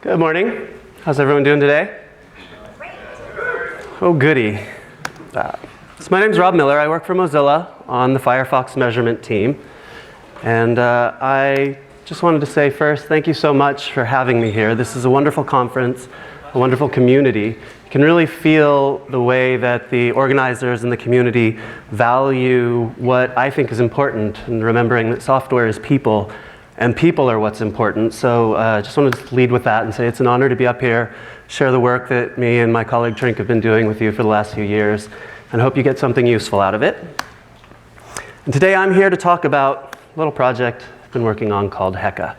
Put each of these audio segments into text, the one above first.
Good morning. How's everyone doing today? Oh, goody. So my name's Rob Miller. I work for Mozilla on the Firefox measurement team. And I just wanted to say first, thank you so much for having me here. This is a wonderful conference, a wonderful community. You can really feel the way that the organizers and the community value what I think is important, and remembering that software is people, and people are what's important. So I just wanted to lead with that and say it's an honor to be up here, share the work that me and my colleague Trink have been doing with you for the last few years, and hope you get something useful out of it. And today I'm here to talk about a little project I've been working on called Heka.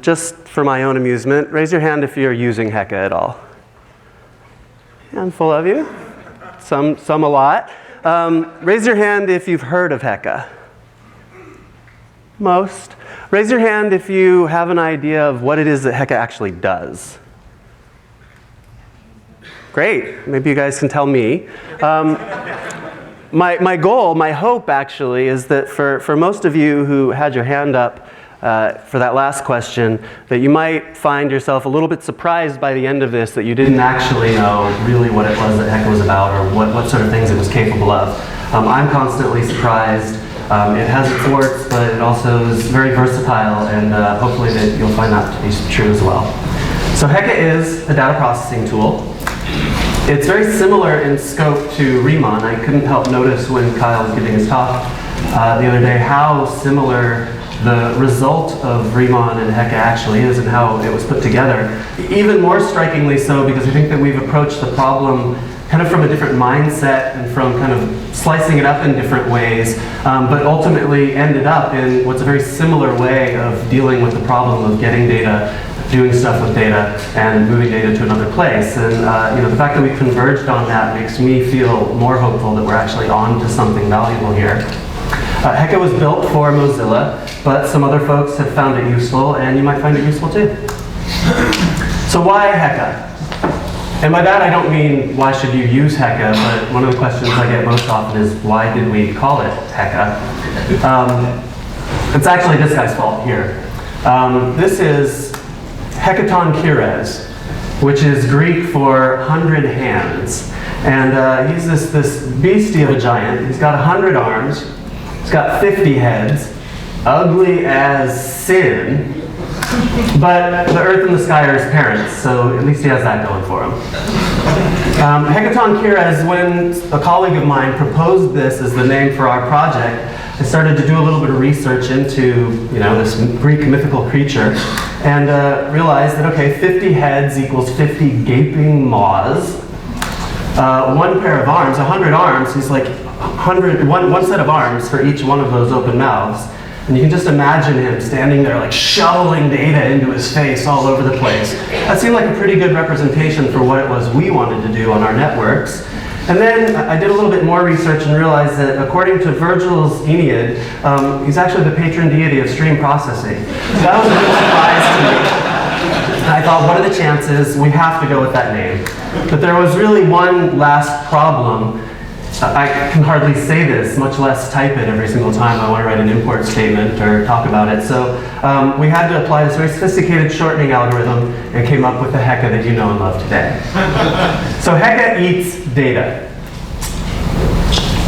Just for my own amusement, raise your hand if you're using Heka at all. Handful of you, some a lot. Raise your hand if you've heard of Heka. Most. Raise your hand if you have an idea of what it is that Heka actually does. Great, maybe you guys can tell me. My goal, my hope actually, is that for most of you who had your hand up for that last question, that you might find yourself a little bit surprised by the end of this that you didn't actually know really what it was that Heka was about or what sort of things it was capable of. I'm constantly surprised. It has its warts, but it also is very versatile, and hopefully that you'll find that to be true as well. So Heka is a data processing tool. It's very similar in scope to Riemann. I couldn't help notice when Kyle was giving his talk the other day how similar the result of Riemann and Heka actually is and how it was put together. Even more strikingly so because I think that we've approached the problem kind of from a different mindset and from kind of slicing it up in different ways, but ultimately ended up in what's a very similar way of dealing with the problem of getting data, doing stuff with data, and moving data to another place. And the fact that we converged on that makes me feel more hopeful that we're actually on to something valuable here. Heka was built for Mozilla, but some other folks have found it useful, and you might find it useful too. So why Heka? And by that I don't mean why should you use Heka, but one of the questions I get most often is why did we call it Heka? It's actually this guy's fault here. This is Hekaton Kires, which is Greek for 100 hands. And he's this beastie of a giant. He's got 100 arms, he's got 50 heads, ugly as sin, but the earth and the sky are his parents, so at least he has that going for him. Hekaton Kires, when a colleague of mine proposed this as the name for our project, I started to do a little bit of research into this Greek mythical creature and realized that, okay, 50 heads equals 50 gaping maws. One pair of arms, 100 arms, he's like one set of arms for each one of those open mouths. And you can just imagine him standing there like shoveling data into his face all over the place. That seemed like a pretty good representation for what it was we wanted to do on our networks. And then I did a little bit more research and realized that according to Virgil's Aeneid, he's actually the patron deity of stream processing. So that was a big surprise to me. And I thought, what are the chances? We have to go with that name. But there was really one last problem. I can hardly say this, much less type it every single time I want to write an import statement or talk about it. So we had to apply this very sophisticated shortening algorithm and came up with the Heka that you know and love today. So Heka eats data.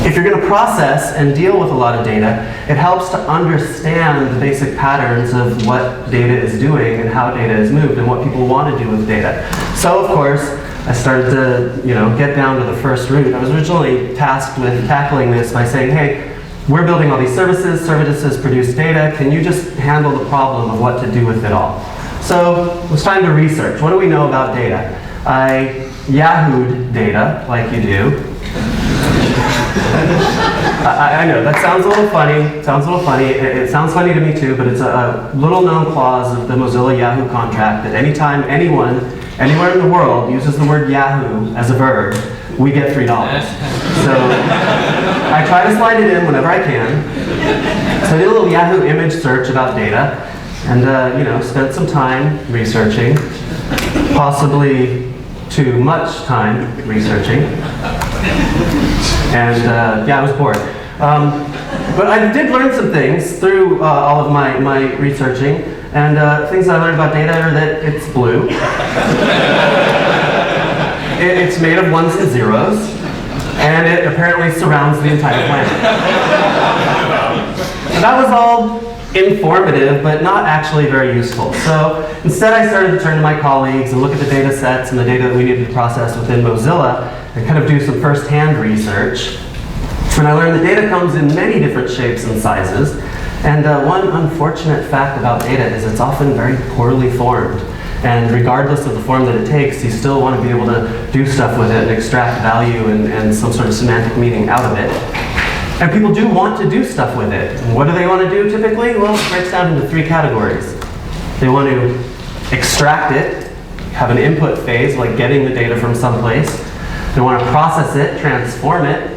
If you're going to process and deal with a lot of data, it helps to understand the basic patterns of what data is doing and how data is moved and what people want to do with data. So of course, I started to get down to the first root. I was originally tasked with tackling this by saying, hey, we're building all these services produce data, can you just handle the problem of what to do with it all? So it was time to research. What do we know about data? I Yahoo'd data, like you do. I know, that sounds a little funny. It sounds funny to me too, but it's a little known clause of the Mozilla Yahoo contract that anytime anyone, anywhere in the world uses the word Yahoo as a verb, we get $3. So I try to slide it in whenever I can. So I did a little Yahoo image search about data and spent some time researching, possibly too much time researching. And I was bored. But I did learn some things through all of my researching. And things I learned about data are that it's blue. It's made of ones and zeros, and it apparently surrounds the entire planet. And that was all informative, but not actually very useful. So instead I started to turn to my colleagues and look at the data sets and the data that we needed to process within Mozilla and kind of do some first-hand research. And I learned the data comes in many different shapes and sizes. And one unfortunate fact about data is it's often very poorly formed. And regardless of the form that it takes, you still want to be able to do stuff with it and extract value and some sort of semantic meaning out of it. And people do want to do stuff with it. And what do they want to do typically? Well, it breaks down into 3 categories. They want to extract it, have an input phase, like getting the data from someplace. They want to process it, transform it,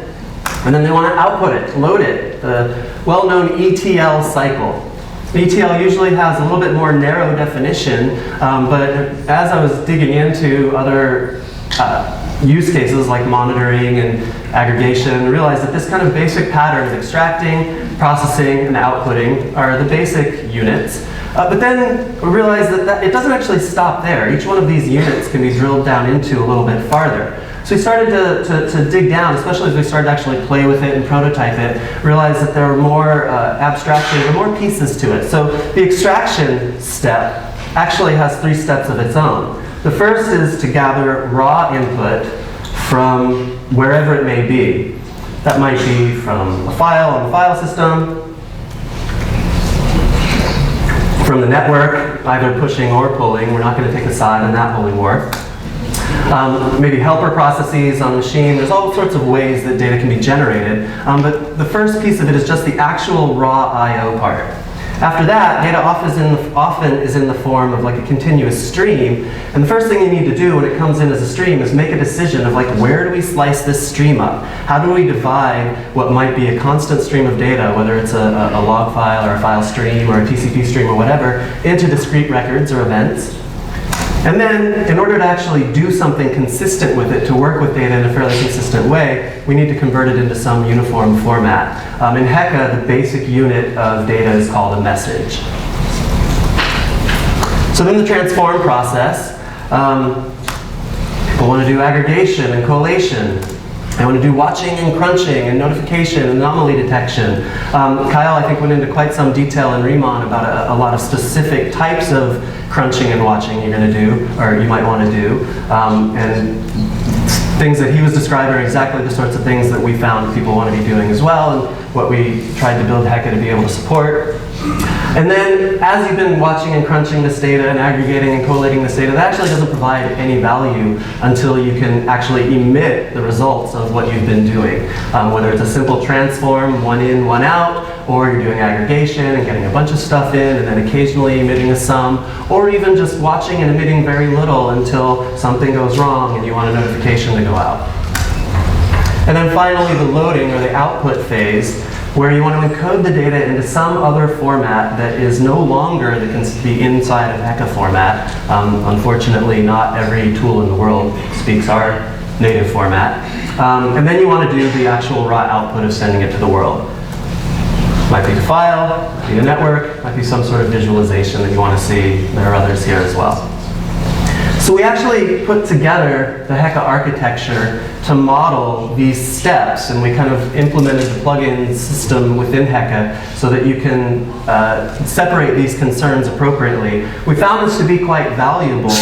and then they want to output it, load it, the well-known ETL cycle. The ETL usually has a little bit more narrow definition, but as I was digging into other use cases like monitoring and aggregation, I realized that this kind of basic pattern of extracting, processing, and outputting are the basic units. But then we realized that it doesn't actually stop there. Each one of these units can be drilled down into a little bit farther. So we started to dig down, especially as we started to actually play with it and prototype it, realized that there were more abstractions, there were more pieces to it. So the extraction step actually has 3 steps of its own. The first is to gather raw input from wherever it may be. That might be from a file on the file system, from the network, either pushing or pulling. We're not going to take a side on that pulling war. Maybe helper processes on a machine. There's all sorts of ways that data can be generated. But the first piece of it is just the actual raw I/O part. After that, data often is in the form of like a continuous stream. And the first thing you need to do when it comes in as a stream is make a decision of like, where do we slice this stream up? How do we divide what might be a constant stream of data, whether it's a log file or a file stream or a TCP stream or whatever, into discrete records or events? And then, in order to actually do something consistent with it, to work with data in a fairly consistent way, we need to convert it into some uniform format. In Heka, the basic unit of data is called a message. So then the transform process, people want to do aggregation and collation. I want to do watching and crunching and notification and anomaly detection. Kyle, I think, went into quite some detail in Riemann about a lot of specific types of crunching and watching you're going to do, or you might want to do. And things that he was describing are exactly the sorts of things that we found people want to be doing as well, and what we tried to build Heka to be able to support. And then, as you've been watching and crunching this data and aggregating and collating this data, that actually doesn't provide any value until you can actually emit the results of what you've been doing. Whether it's a simple transform, one in, one out, or you're doing aggregation and getting a bunch of stuff in and then occasionally emitting a sum, or even just watching and emitting very little until something goes wrong and you want a notification to go out. And then finally, the loading or the output phase, where you want to encode the data into some other format that is no longer that can be inside of Heka format. Unfortunately, not every tool in the world speaks our native format. And then you want to do the actual raw output of sending it to the world. Might be a file, might be a network, might be some sort of visualization that you want to see. There are others here as well. So we actually put together the Heka architecture to model these steps, and we kind of implemented the plugin system within Heka so that you can separate these concerns appropriately. We found this to be quite valuable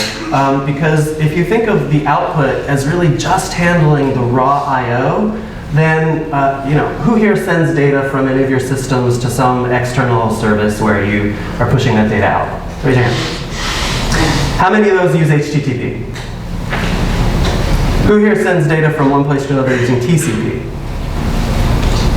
because if you think of the output as really just handling the raw I/O, then who here sends data from any of your systems to some external service where you are pushing that data out? Raise your hand. How many of those use HTTP? Who here sends data from one place to another using TCP?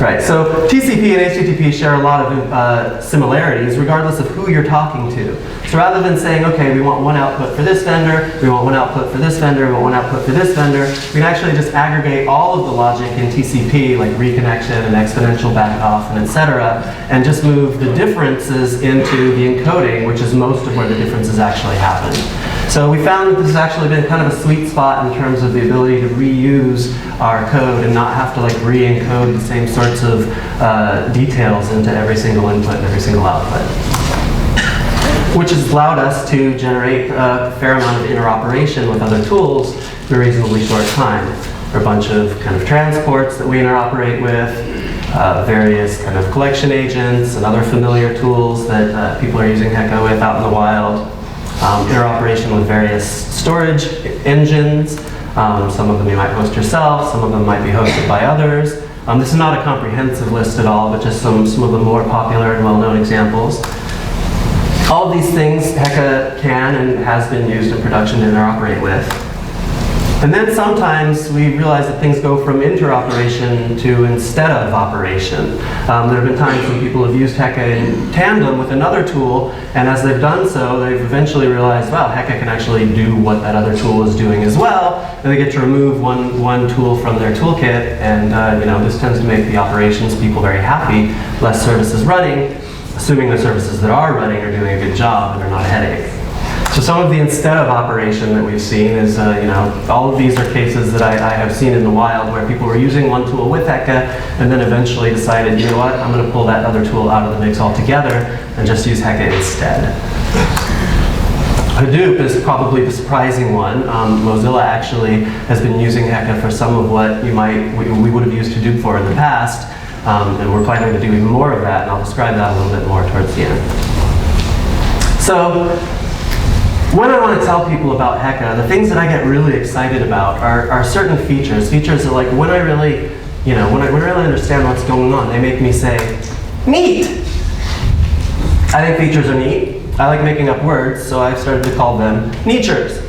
Right, so TCP and HTTP share a lot of similarities regardless of who you're talking to. So rather than saying, okay, we want one output for this vendor, we want one output for this vendor, we want one output for this vendor, we can actually just aggregate all of the logic in TCP, like reconnection and exponential backoff and etc., and just move the differences into the encoding, which is most of where the differences actually happen. So we found that this has actually been kind of a sweet spot in terms of the ability to reuse our code and not have to like re-encode the same sorts of details into every single input and every single output. which has allowed us to generate a fair amount of interoperation with other tools in a reasonably short time. There are a bunch of kind of transports that we interoperate with, various kind of collection agents and other familiar tools that people are using Heka with out in the wild. Interoperation with various storage engines. Some of them you might host yourself, some of them might be hosted by others. This is not a comprehensive list at all, but just some of the more popular and well-known examples. All of these things Heka can and has been used in production to interoperate with. And then sometimes we realize that things go from interoperation to instead of operation. There have been times when people have used Heka in tandem with another tool, and as they've done so, they've eventually realized, wow, Heka can actually do what that other tool is doing as well, and they get to remove one tool from their toolkit, and this tends to make the operations people very happy, less services running, assuming the services that are running are doing a good job and are not a headache. So some of the instead of operation that we've seen is, all of these are cases that I have seen in the wild where people were using one tool with Heka and then eventually decided, you know what, I'm going to pull that other tool out of the mix altogether and just use Heka instead. Hadoop is probably the surprising one. Mozilla actually has been using Heka for some of what we would have used Hadoop for in the past, and we're planning to do even more of that, and I'll describe that a little bit more towards the end. So, when I want to tell people about Heka, the things that I get really excited about are certain features that like when I really, when I really understand what's going on, they make me say, neat. I think features are neat. I like making up words, so I've started to call them neatures.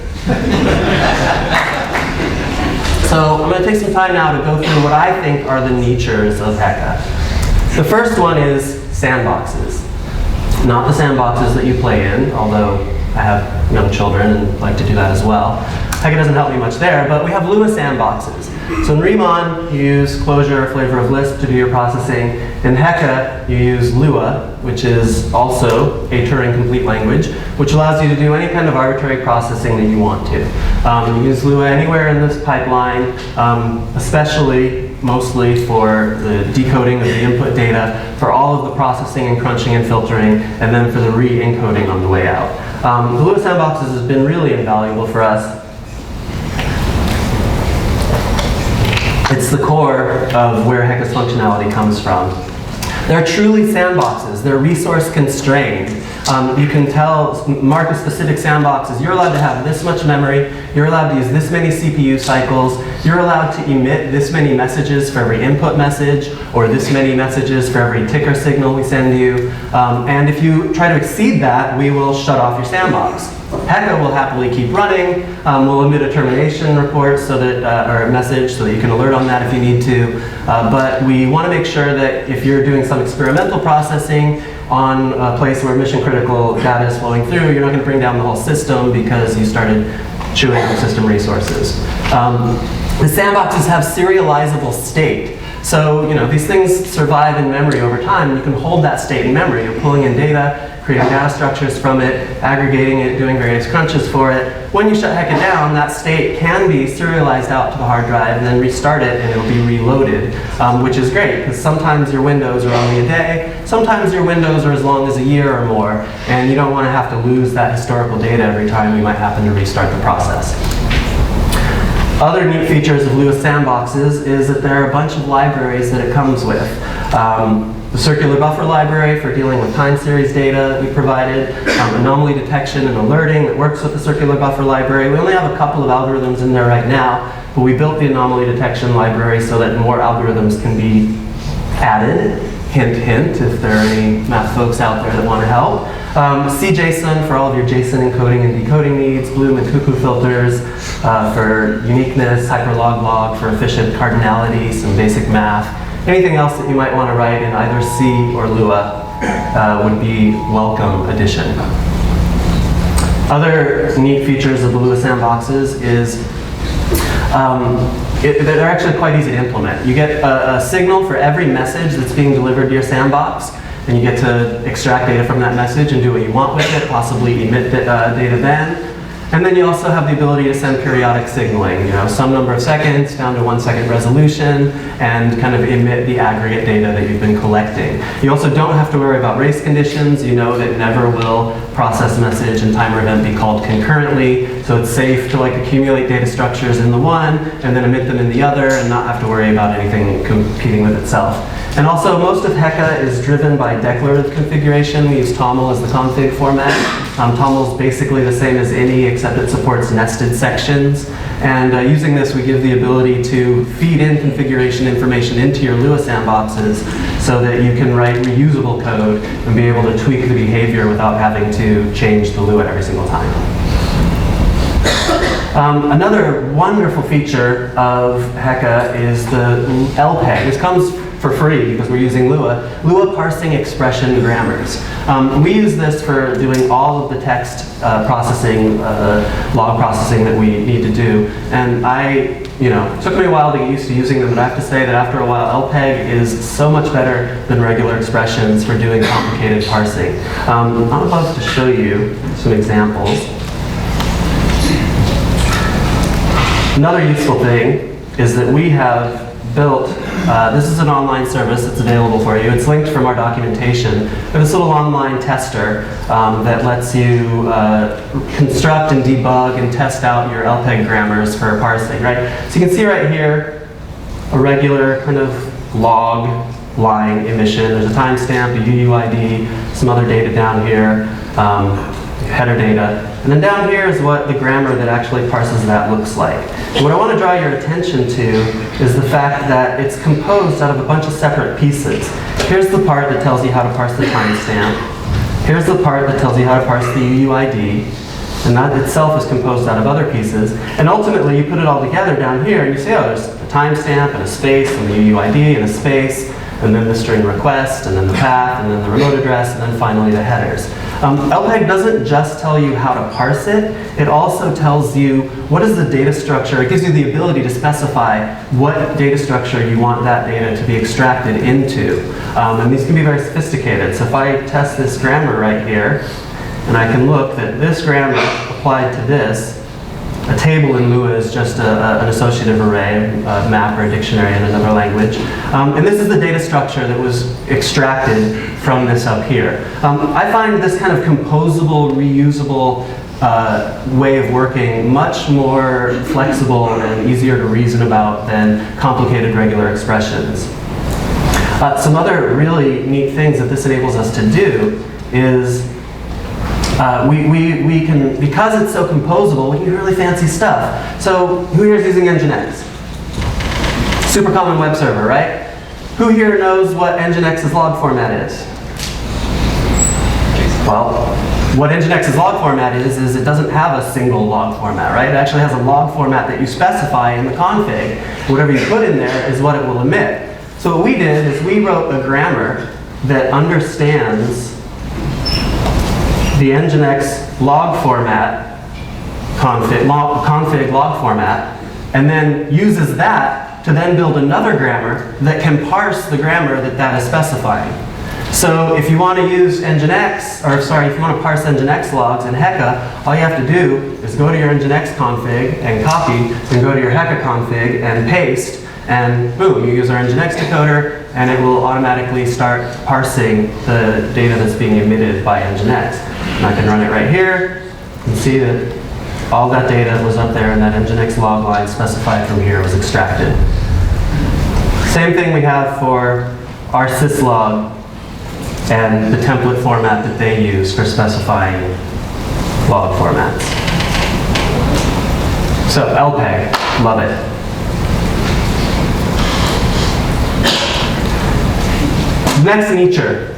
So I'm going to take some time now to go through what I think are the neatures of Heka. The first one is sandboxes. Not the sandboxes that you play in, although I have young children and like to do that as well. Heka doesn't help me much there, but we have Lua sandboxes. So in Riemann, you use Clojure, flavor of Lisp to do your processing. In Heka, you use Lua, which is also a Turing complete language, which allows you to do any kind of arbitrary processing that you want to. You use Lua anywhere in this pipeline, mostly for the decoding of the input data, for all of the processing and crunching and filtering, and then for the re-encoding on the way out. The Lua sandboxes has been really invaluable for us. It's the core of where Heka's functionality comes from. They're truly sandboxes. They're resource constrained. You can mark a specific sandbox as you're allowed to have this much memory, you're allowed to use this many CPU cycles, you're allowed to emit this many messages for every input message, or this many messages for every ticker signal we send you. And if you try to exceed that, we will shut off your sandbox. Heka will happily keep running. We'll emit a termination report or a message so that you can alert on that if you need to. But we want to make sure that if you're doing some experimental processing on a place where mission critical data is flowing through, you're not going to bring down the whole system because you started chewing on system resources. The sandboxes have serializable state. So, these things survive in memory over time, and you can hold that state in memory. You're pulling in data, creating data structures from it, aggregating it, doing various crunches for it. When you shut Heka down, that state can be serialized out to the hard drive and then restart it, and it'll be reloaded, which is great, because sometimes your windows are only a day, sometimes your windows are as long as a year or more, and you don't want to have to lose that historical data every time you might happen to restart the process. Other neat features of Lua sandboxes is that there are a bunch of libraries that it comes with. The circular buffer library for dealing with time series data that we provided, anomaly detection and alerting that works with the circular buffer library. We only have a couple of algorithms in there right now, but we built the anomaly detection library so that more algorithms can be added. Hint, hint, if there are any math folks out there that want to help. CJSON for all of your JSON encoding and decoding needs, Bloom and Cuckoo filters for uniqueness, hyperlog for efficient cardinality, some basic math. Anything else that you might want to write in either C or Lua would be welcome addition. Other neat features of the Lua sandboxes is they're actually quite easy to implement. You get a signal for every message that's being delivered to your sandbox, and you get to extract data from that message and do what you want with it, possibly emit data then. And then you also have the ability to send periodic signaling, some number of seconds down to 1 second resolution, and kind of emit the aggregate data that you've been collecting. You also don't have to worry about race conditions. You know that never will process message and timer event be called concurrently, so it's safe to accumulate data structures in the one and then emit them in the other and not have to worry about anything competing with itself. And also, most of Heka is driven by declarative configuration. We use TOML as the config format. TOML is basically the same as any, except it supports nested sections. And using this, we give the ability to feed in configuration information into your Lua sandboxes so that you can write reusable code and be able to tweak the behavior without having to change the Lua every single time. Another wonderful feature of Heka is the LPEG. This comes for free because we're using Lua parsing expression grammars. We use this for doing all of the text processing, log processing that we need to do. And it took me a while to get used to using them, but I have to say that after a while, LPEG is so much better than regular expressions for doing complicated parsing. I would love to show you some examples. Another useful thing is that we have built, this is an online service that's available for you. It's linked from our documentation. We have this little online tester that lets you construct and debug and test out your LPEG grammars for parsing, right? So you can see right here a regular kind of log line emission. There's a timestamp, a UUID, some other data down here, header data. And then down here is what the grammar that actually parses that looks like. And what I want to draw your attention to is the fact that it's composed out of a bunch of separate pieces. Here's the part that tells you how to parse the timestamp. Here's the part that tells you how to parse the UUID. And that itself is composed out of other pieces. And ultimately, you put it all together down here, and you say, oh, there's a timestamp and a space, and the UUID and a space, and then the string request, and then the path, and then the remote address, and then finally the headers. LPEG doesn't just tell you how to parse it, it also tells you what is the data structure. It gives you the ability to specify what data structure you want that data to be extracted into. And these can be very sophisticated. So if I test this grammar right here, and I can look that this grammar applied to this, a table in Lua is just an associative array, a map or a dictionary in another language. And this is the data structure that was extracted from this up here. I find this kind of composable, reusable way of working much more flexible and easier to reason about than complicated regular expressions. Some other really neat things that this enables us to do is we can, because it's so composable, we can do really fancy stuff. So who here is using Nginx? Super common web server, right? Who here knows what Nginx's log format is? Well, what Nginx's log format is it doesn't have a single log format, right? It actually has a log format that you specify in the config. Whatever you put in there is what it will emit. So what we did is we wrote a grammar that understands the Nginx log format, config log format, and then uses that to then build another grammar that can parse the grammar that is specifying. So if you want to use Nginx, or sorry, if you want to parse Nginx logs in Heka, all you have to do is go to your Nginx config and copy, and go to your Heka config and paste, and boom, you use our Nginx decoder, and it will automatically start parsing the data that's being emitted by Nginx. And I can run it right here and see that all that data was up there and that Nginx log line specified from here was extracted. Same thing we have for our syslog and the template format that they use for specifying log formats. So LPEG, love it. Next feature,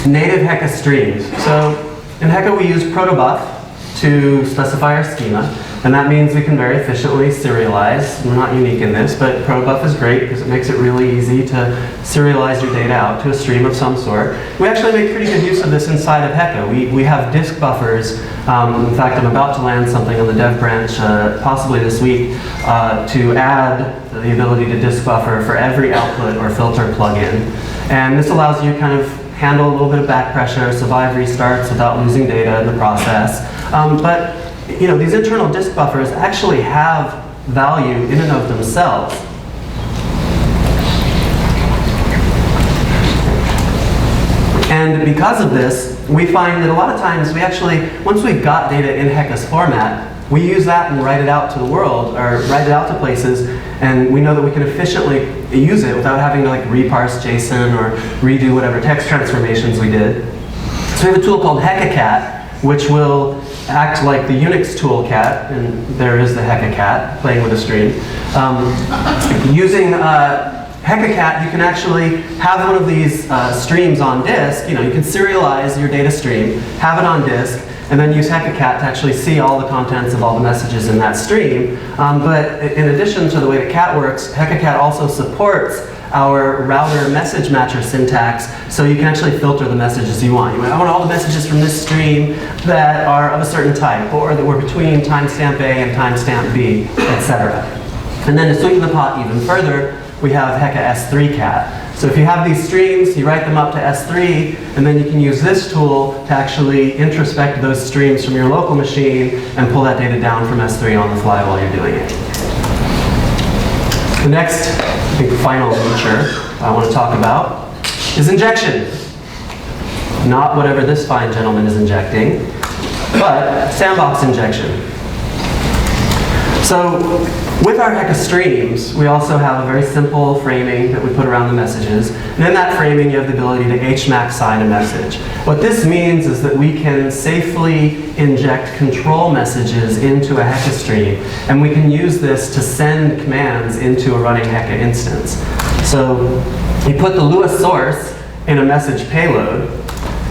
native Heka streams. So in Heka we use protobuf to specify our schema, and that means we can very efficiently serialize. We're not unique in this, but protobuf is great because it makes it really easy to serialize your data out to a stream of some sort. We actually make pretty good use of this inside of Heka. We have disk buffers. In fact, I'm about to land something on the dev branch, possibly this week, to add the ability to disk buffer for every output or filter plugin. And this allows you to kind of handle a little bit of back pressure, survive restarts without losing data in the process. But these internal disk buffers actually have value in and of themselves. And because of this, we find that a lot of times we actually, once we've got data in Heka's format, we use that and write it out to the world, or write it out to places, and we know that we can efficiently use it without having to like reparse JSON or redo whatever text transformations we did. So we have a tool called HekaCat, which will act like the Unix tool cat, and there is the HekaCat playing with a stream. Using HekaCat, you can actually have one of these streams on disk. You can serialize your data stream, have it on disk, and then use HekaCat to actually see all the contents of all the messages in that stream. But in addition to the way that cat works, HekaCat also supports our router message matcher syntax, so you can actually filter the messages you want. I want all the messages from this stream that are of a certain type, or that were between timestamp A and timestamp B, etc. And then to sweeten the pot even further, we have Heka S3Cat. So if you have these streams, you write them up to S3, and then you can use this tool to actually introspect those streams from your local machine and pull that data down from S3 on the fly while you're doing it. The next, I think, final feature I want to talk about is injection. Not whatever this fine gentleman is injecting, but sandbox injection. So with our Heka streams, we also have a very simple framing that we put around the messages. And in that framing, you have the ability to HMAC sign a message. What this means is that we can safely inject control messages into a Heka stream, and we can use this to send commands into a running Heka instance. So you put the Lua source in a message payload.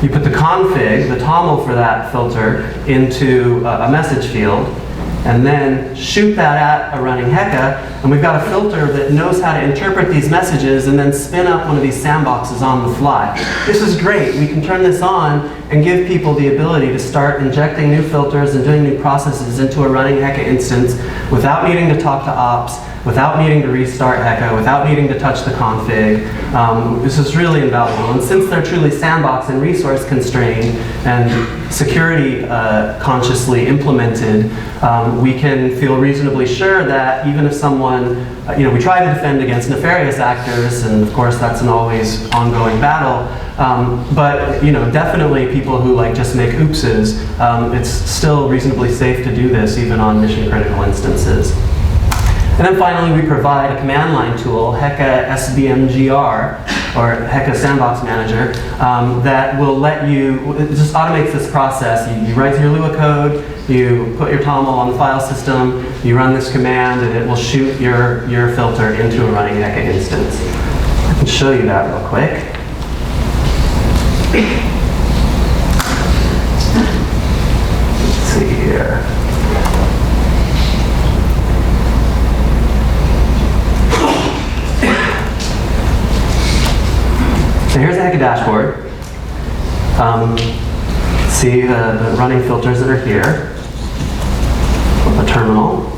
You put the config, the toml for that filter, into a message field, and then shoot that at a running Heka, and we've got a filter that knows how to interpret these messages and then spin up one of these sandboxes on the fly. This is great. We can turn this on and give people the ability to start injecting new filters and doing new processes into a running Heka instance without needing to talk to ops, without needing to restart Heka, without needing to touch the config. This is really invaluable. And since they're truly sandbox and resource constrained and security consciously implemented, we can feel reasonably sure that even if someone, we try to defend against nefarious actors, and of course that's an always ongoing battle, but definitely people who just make oopses, it's still reasonably safe to do this even on mission critical instances. And then finally, we provide a command line tool, Heka SBMGR, or Heka Sandbox Manager, that will let you, it just automates this process. You write your Lua code, you put your toml on the file system, you run this command, and it will shoot your filter into a running Heka instance. I can show you that real quick. Let's see here. So here's the Heka dashboard. See the running filters that are here. A terminal.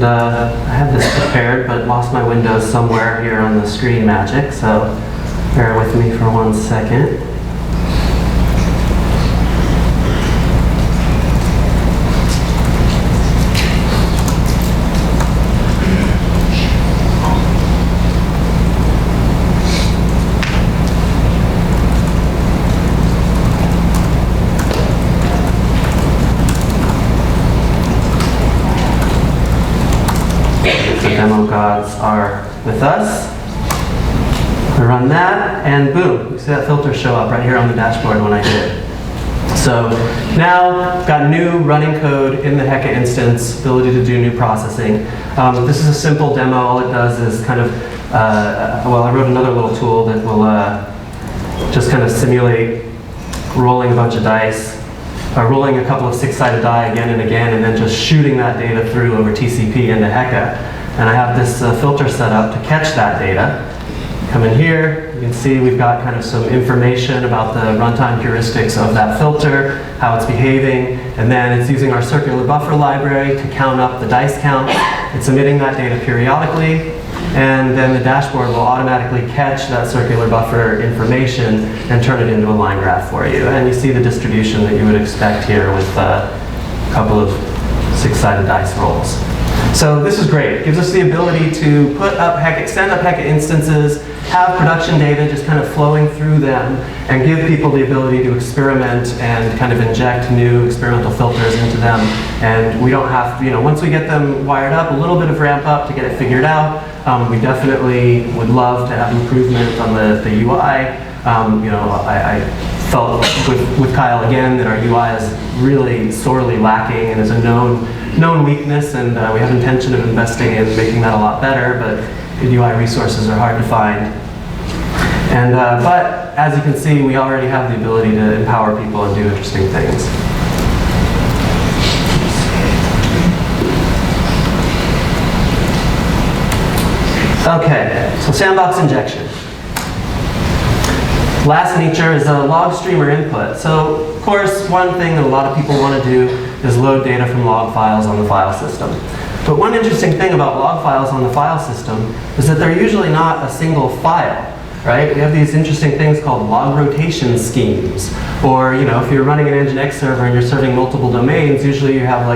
I had this prepared, but lost my windows somewhere here on the screen magic, so bear with me for 1 second. Demo gods are with us. I run that, and boom, you see that filter show up right here on the dashboard when I did it. So now I've got new running code in the Heka instance, ability to do new processing. This is a simple demo. All it does is kind of, I wrote another little tool that will just kind of simulate rolling a bunch of dice, rolling a couple of 6-sided die again and again, and then just shooting that data through over TCP into Heka. And I have this filter set up to catch that data. Come in here, You can see we've got kind of some information about the runtime heuristics of that filter, how it's behaving, and then it's using our circular buffer library to count up the dice count. It's emitting that data periodically, and then the dashboard will automatically catch that circular buffer information and turn it into a line graph for you. And you see the distribution that you would expect here with a couple of six-sided dice rolls. So this is great. It gives us the ability to put up Heka, stand up Heka instances, have production data just kind of flowing through them, and give people the ability to experiment and kind of inject new experimental filters into them. And we don't have to, once we get them wired up, a little bit of ramp up to get it figured out. We definitely would love to have improvement on the UI. I felt with Kyle again that our UI is really sorely lacking and is a known weakness, and we have intention of investing in making that a lot better, but UI resources are hard to find. And but as you can see, we already have the ability to empower people and do interesting things. Okay, so sandbox injection. Last feature is a log streamer input. So, of course, one thing that a lot of people want to do is load data from log files on the file system. But one interesting thing about log files on the file system is that they're usually not a single file, right? We have these interesting things called log rotation schemes. Or, if you're running an Nginx server and you're serving multiple domains, usually you have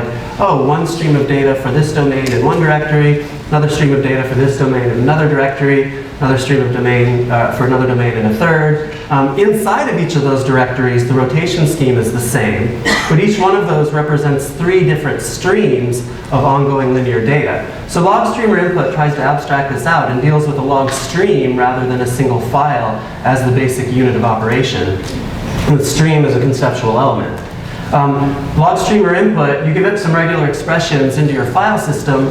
one stream of data for this domain in one directory, another stream of data for this domain in another directory, another stream of domain for another domain in a third. Inside of each of those directories, the rotation scheme is the same, but each one of those represents 3 different streams of ongoing linear data. So log streamer input tries to abstract this out and deals with a log stream rather than a single file as the basic unit of operation. And the stream is a conceptual element. Log streamer input, you give it some regular expressions into your file system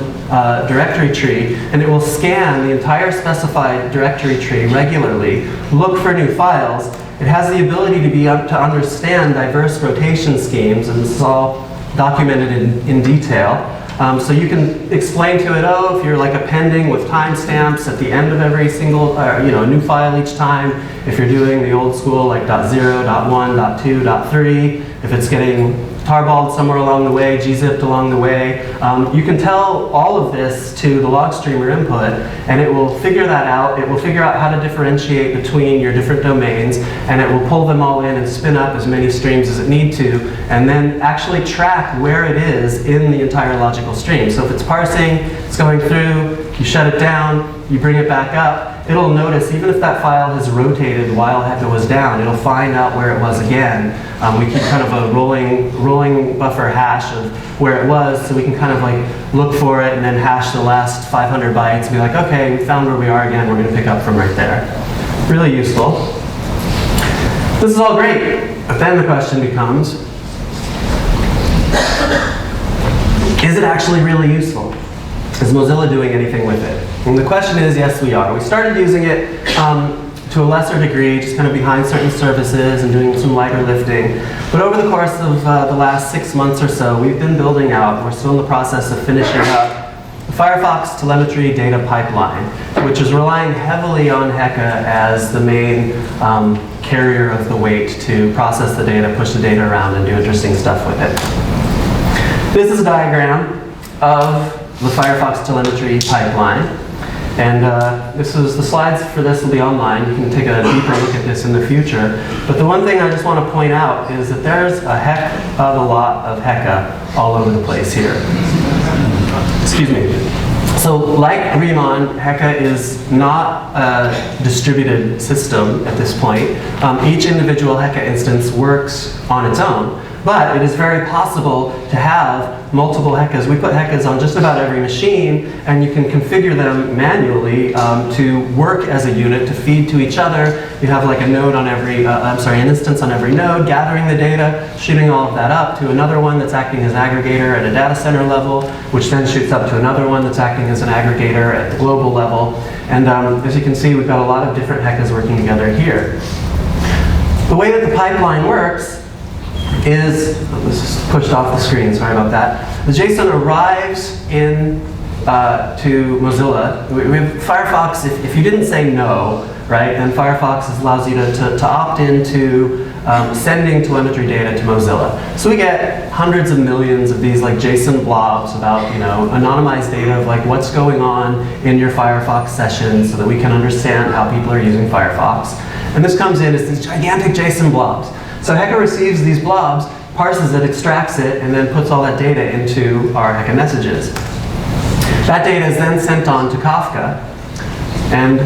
directory tree, and it will scan the entire specified directory tree regularly, look for new files. It has the ability to understand diverse rotation schemes, and this is all documented in detail. So you can explain to it, if you're appending with timestamps at the end of every single, a new file each time, if you're doing the old school like .0, .1, .2, .3, if it's getting tarballed somewhere along the way, gzipped along the way, you can tell all of this to the log streamer input, and it will figure that out. It will figure out how to differentiate between your different domains, and it will pull them all in and spin up as many streams as it needs to, and then actually track where it is in the entire logical stream. So if it's parsing, it's going through, you shut it down, you bring it back up, it'll notice, even if that file has rotated while Heka was down, it'll find out where it was again. We keep kind of a rolling buffer hash of where it was, so we can kind of look for it and then hash the last 500 bytes and be like, okay, we found where we are again, we're going to pick up from right there. Really useful. This is all great, but then the question becomes, is it actually really useful? Is Mozilla doing anything with it? And the question is, yes, we are. We started using it to a lesser degree, just kind of behind certain services and doing some lighter lifting. But over the course of the last 6 months or so, we've been building out, we're still in the process of finishing up, the Firefox telemetry data pipeline, which is relying heavily on Heka as the main carrier of the weight to process the data, push the data around, and do interesting stuff with it. This is a diagram of the Firefox telemetry pipeline. And the slides for this will be online. You can take a deeper look at this in the future. But the one thing I just want to point out is that there's a heck of a lot of Heka all over the place here. Excuse me. So like Riemann, Heka is not a distributed system at this point. Each individual Heka instance works on its own. But it is very possible to have multiple Hekas. We put Hekas on just about every machine, and you can configure them manually to work as a unit, to feed to each other. You have like a node on every, an instance on every node, gathering the data, shooting all of that up to another one that's acting as aggregator at a data center level, which then shoots up to another one that's acting as an aggregator at the global level. And as you can see, we've got a lot of different Hekas working together here. The way that the pipeline works is, this is pushed off the screen, sorry about that. The JSON arrives in to Mozilla. We have Firefox, if you didn't say no, right, then Firefox allows you to opt into sending telemetry data to Mozilla. So we get hundreds of millions of these like JSON blobs about, anonymized data of like what's going on in your Firefox session so that we can understand how people are using Firefox. And this comes in as these gigantic JSON blobs. So Heka receives these blobs, parses it, extracts it, and then puts all that data into our Heka messages. That data is then sent on to Kafka and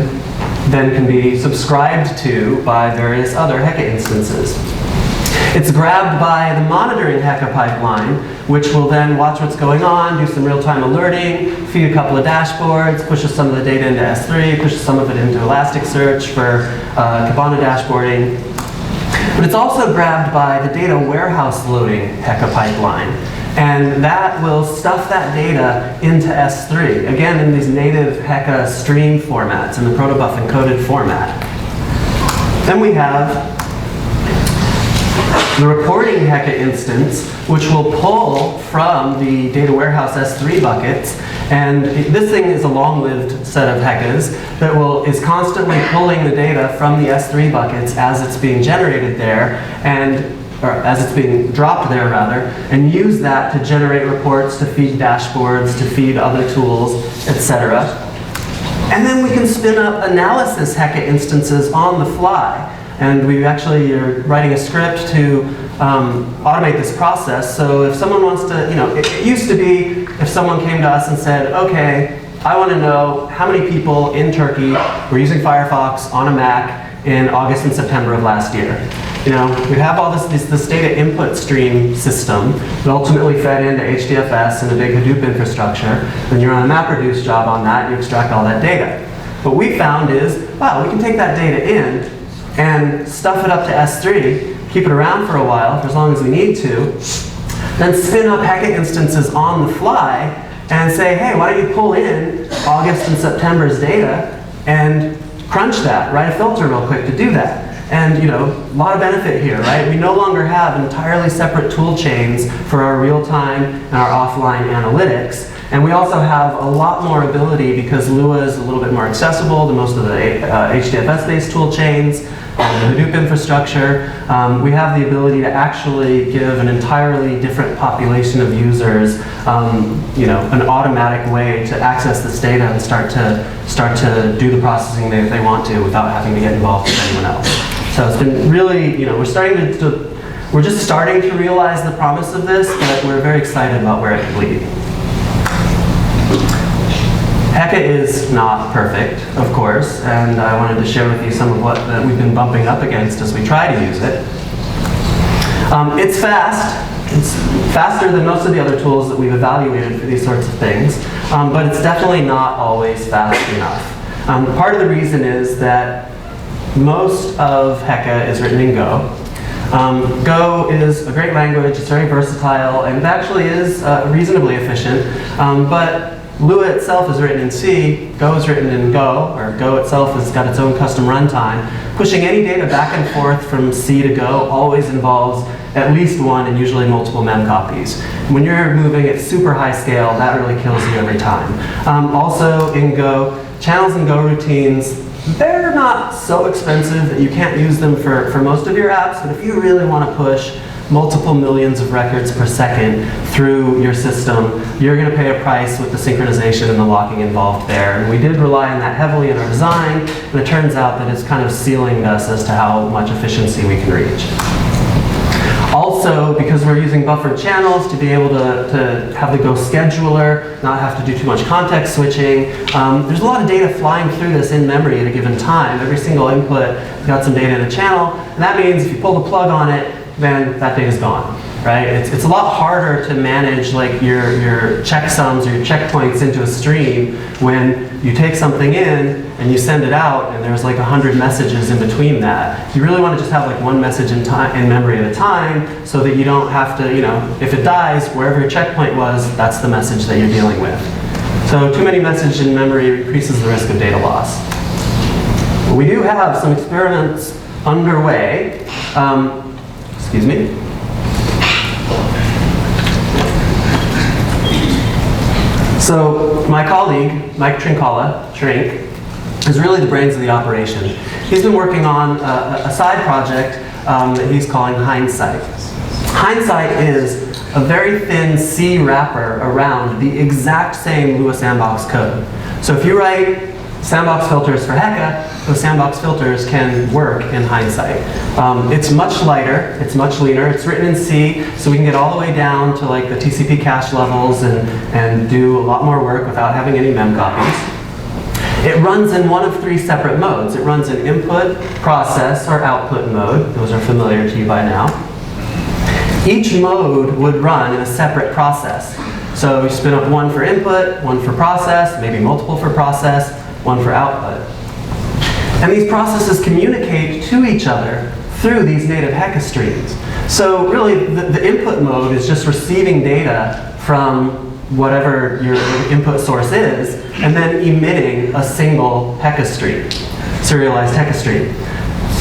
then can be subscribed to by various other Heka instances. It's grabbed by the monitoring Heka pipeline, which will then watch what's going on, do some real-time alerting, feed a couple of dashboards, pushes some of the data into S3, pushes some of it into Elasticsearch for Kibana dashboarding. But it's also grabbed by the data warehouse loading Heka pipeline. And that will stuff that data into S3, again in these native Heka stream formats, in the protobuf encoded format. Then we have the reporting Heka instance, which will pull from the data warehouse S3 buckets. And this thing is a long-lived set of Hekas that is constantly pulling the data from the S3 buckets as it's being generated there, or as it's being dropped there rather, and use that to generate reports, to feed dashboards, to feed other tools, etc. And then we can spin up analysis Heka instances on the fly. And we actually are writing a script to automate this process. So if someone wants to, it used to be if someone came to us and said, okay, I want to know how many people in Turkey were using Firefox on a Mac in August and September of last year. We'd have all this data input stream system that ultimately fed into HDFS and a big Hadoop infrastructure. Then you run a MapReduce job on that, you extract all that data. What we found is, wow, we can take that data in and stuff it up to S3, keep it around for a while, for as long as we need to, then spin up Heka instances on the fly and say, hey, why don't you pull in August and September's data and crunch that, write a filter real quick to do that. And a lot of benefit here, right? We no longer have entirely separate tool chains for our real-time and our offline analytics. And we also have a lot more ability, because Lua is a little bit more accessible to most of the HDFS-based tool chains, and the Hadoop infrastructure. We have the ability to actually give an entirely different population of users an automatic way to access this data and start to do the processing they want to without having to get involved with anyone else. So it's been really, we're just starting to realize the promise of this, but we're very excited about where it can lead. Heka is not perfect, of course, and I wanted to share with you some of what we've been bumping up against as we try to use it. It's fast. It's faster than most of the other tools that we've evaluated for these sorts of things, but it's definitely not always fast enough. Part of the reason is that most of Heka is written in Go. Go is a great language, it's very versatile, and it actually is reasonably efficient, but Lua itself is written in C, Go is written in Go, or Go itself has got its own custom runtime. Pushing any data back and forth from C to Go always involves at least one and usually multiple mem copies. When you're moving at super high scale, that really kills you every time. Also in Go, channels and Go routines, they're not so expensive that you can't use them for most of your apps, but if you really want to push multiple millions of records per second through your system, you're going to pay a price with the synchronization and the locking involved there. And we did rely on that heavily in our design, and it turns out that it's kind of ceiling us as to how much efficiency we can reach. Also, because we're using buffered channels to be able to have the Go scheduler, not have to do too much context switching, there's a lot of data flying through this in memory at a given time. Every single input has got some data in a channel, and that means if you pull the plug on it, then that data's gone, right? It's a lot harder to manage like your checksums or your checkpoints into a stream when you take something in and you send it out and there's like 100 messages in between that. You really want to just have like one message in memory at a time so that you don't have to, if it dies, wherever your checkpoint was, that's the message that you're dealing with. So too many messages in memory increases the risk of data loss. But we do have some experiments underway. Excuse me. So my colleague, Mike Trincala, Shrink, is really the brains of the operation. He's been working on a side project that he's calling Hindsight. Hindsight is a very thin C wrapper around the exact same Lua sandbox code. So if you write sandbox filters for Heka, those sandbox filters can work in Hindsight. It's much lighter, it's much leaner, it's written in C, so we can get all the way down to like the TCP cache levels and do a lot more work without having any mem copies. It runs in one of 3 separate modes. It runs in input, process, or output mode. Those are familiar to you by now. Each mode would run in a separate process. So you spin up one for input, one for process, maybe multiple for process, one for output. And these processes communicate to each other through these native Heka streams. So really, the input mode is just receiving data from whatever your input source is, and then emitting a single Heka stream, serialized Heka stream.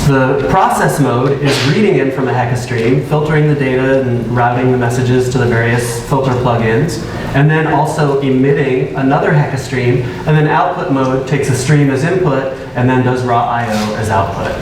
The process mode is reading in from a Heka stream, filtering the data and routing the messages to the various filter plugins, and then also emitting another Heka stream, and then output mode takes a stream as input and then does raw I/O as output.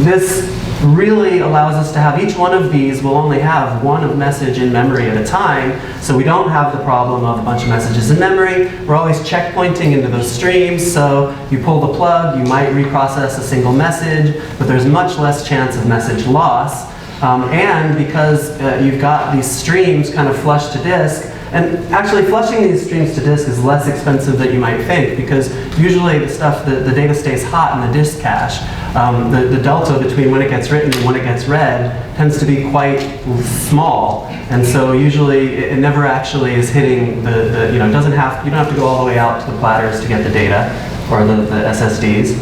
This really allows us to have each one of these will only have one message in memory at a time, so we don't have the problem of a bunch of messages in memory. We're always checkpointing into those streams, so you pull the plug, you might reprocess a single message, but there's much less chance of message loss. And because you've got these streams kind of flushed to disk, and actually flushing these streams to disk is less expensive than you might think, because usually the data stays hot in the disk cache. The delta between when it gets written and when it gets read tends to be quite small, and so usually it never actually is hitting the you don't have to go all the way out to the platters to get the data, or the SSDs.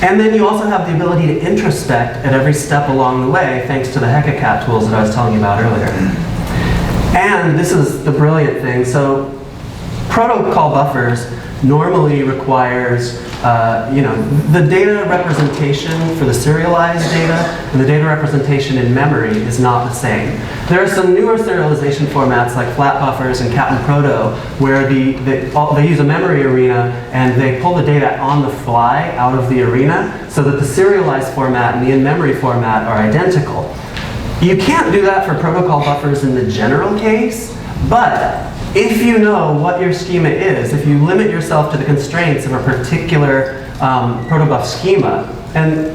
And then you also have the ability to introspect at every step along the way, thanks to the HekaCat tools that I was telling you about earlier. And this is the brilliant thing. So protocol buffers normally requires the data representation for the serialized data and the data representation in memory is not the same. There are some newer serialization formats like flat buffers and Cat and Proto where they use a memory arena and they pull the data on the fly out of the arena so that the serialized format and the in-memory format are identical. You can't do that for protocol buffers in the general case, but if you know what your schema is, if you limit yourself to the constraints of a particular protobuf schema, and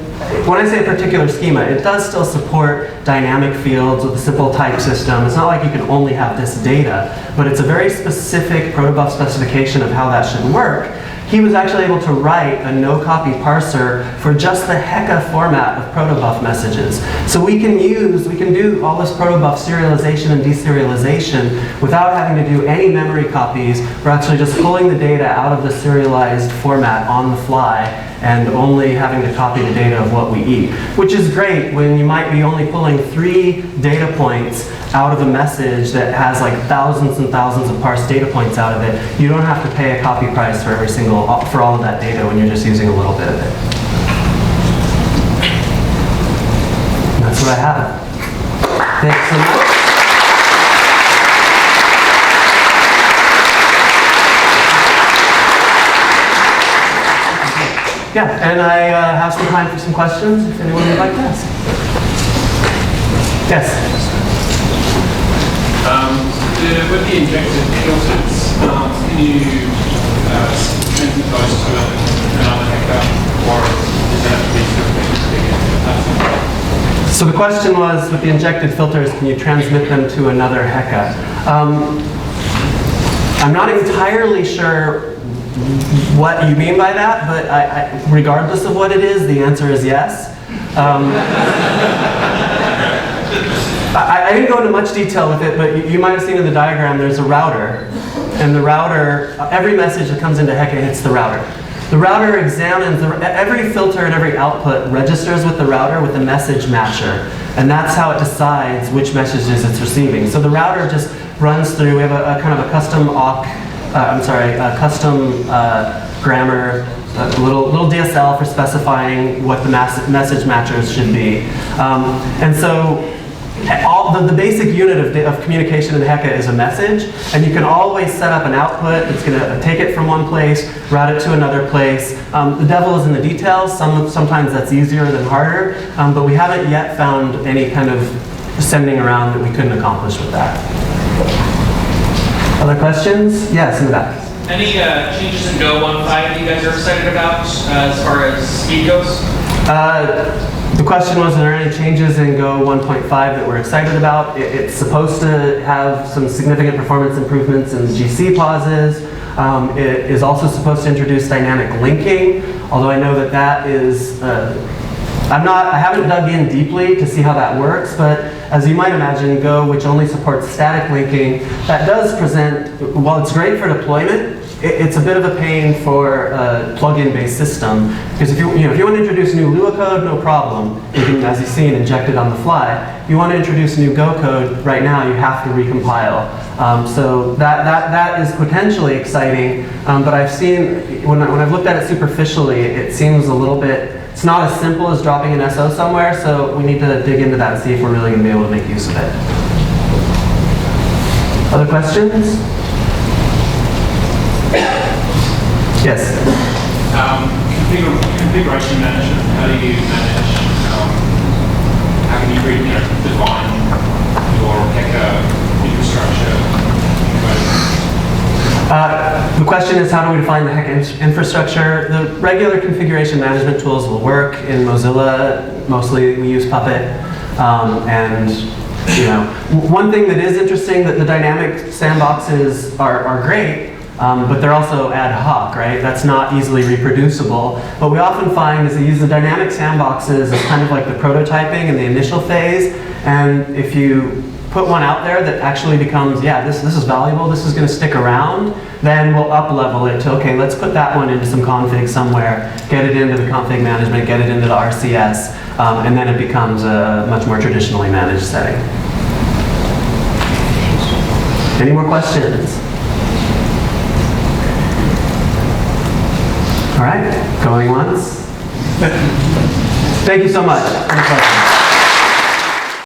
when I say a particular schema, it does still support dynamic fields with a simple type system. It's not like you can only have this data, but it's a very specific protobuf specification of how that should work. He was actually able to write a no-copy parser for just the Heka format of protobuf messages. So we can do all this protobuf serialization and deserialization without having to do any memory copies. We're actually just pulling the data out of the serialized format on the fly and only having to copy the data of what we eat, which is great when you might be only pulling 3 data points out of a message that has like thousands and thousands of parsed data points out of it. You don't have to pay a copy price for for all of that data when you're just using a little bit of it. And that's what I have. Thanks so much. Yeah, and I have some time for some questions if anyone would like to ask. Yes? With the injected filters, can you transmit those to another Heka, or does that have to be? So the question was, with the injected filters, can you transmit them to another Heka? I'm not entirely sure what you mean by that, but regardless of what it is, the answer is yes. I didn't go into much detail with it, but you might have seen in the diagram there's a router. And the router, every message that comes into Heka hits the router. The router examines, every filter and every output registers with the router with a message matcher. And that's how it decides which messages it's receiving. So the router just runs through, we have a kind of a custom grammar, a little DSL for specifying what the message matchers should be. And so the basic unit of communication in Heka is a message, and you can always set up an output that's going to take it from one place, route it to another place. The devil is in the details. Sometimes that's easier than harder, but we haven't yet found any kind of sending around that we couldn't accomplish with that. Other questions? Yes, in the back. Any changes in Go 1.5 that you guys are excited about as far as speed goes? The question was, are there any changes in Go 1.5 that we're excited about? It's supposed to have some significant performance improvements in GC pauses. It is also supposed to introduce dynamic linking, although I know that is, I haven't dug in deeply to see how that works, but as you might imagine, Go, which only supports static linking, that does present, while it's great for deployment, it's a bit of a pain for a plug-in based system, because if you want to introduce new Lua code, no problem. You can, as you've seen, inject it on the fly. If you want to introduce new Go code, right now you have to recompile. So that is potentially exciting, but I've seen, when I've looked at it superficially, it seems a little bit, it's not as simple as dropping an SO somewhere, so we need to dig into that and see if we're really going to be able to make use of it. Other questions? Yes? Configuration management, how do you manage, how can you define your Heka infrastructure? The question is, how do we define the Heka infrastructure? The regular configuration management tools will work. In Mozilla, mostly we use Puppet. And one thing that is interesting, that the dynamic sandboxes are great, but they're also ad hoc, right? That's not easily reproducible. What we often find is they use the dynamic sandboxes as kind of like the prototyping in the initial phase. And if you put one out there that actually becomes, yeah, this is valuable, this is going to stick around, then we'll up-level it to, okay, let's put that one into some config somewhere, get it into the config management, get it into the RCS, and then it becomes a much more traditionally managed setting. Any more questions? All right, going once. Thank you so much.